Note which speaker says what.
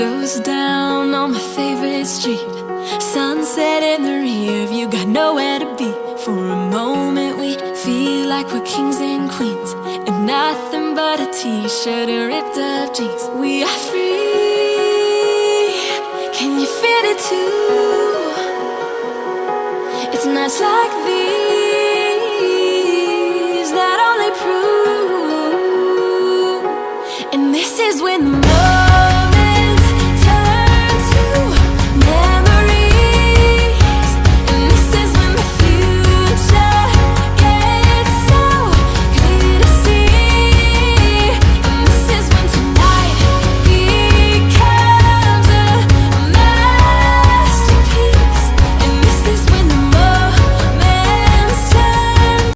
Speaker 1: Windows down on my favorite street, sunset in the rear view, got nowhere to be. For a moment we feel like we're kings and queens, and nothing but a t-shirt and ripped up jeans. We are free, can you feel it too? It's nights like these that only prove, and this is when the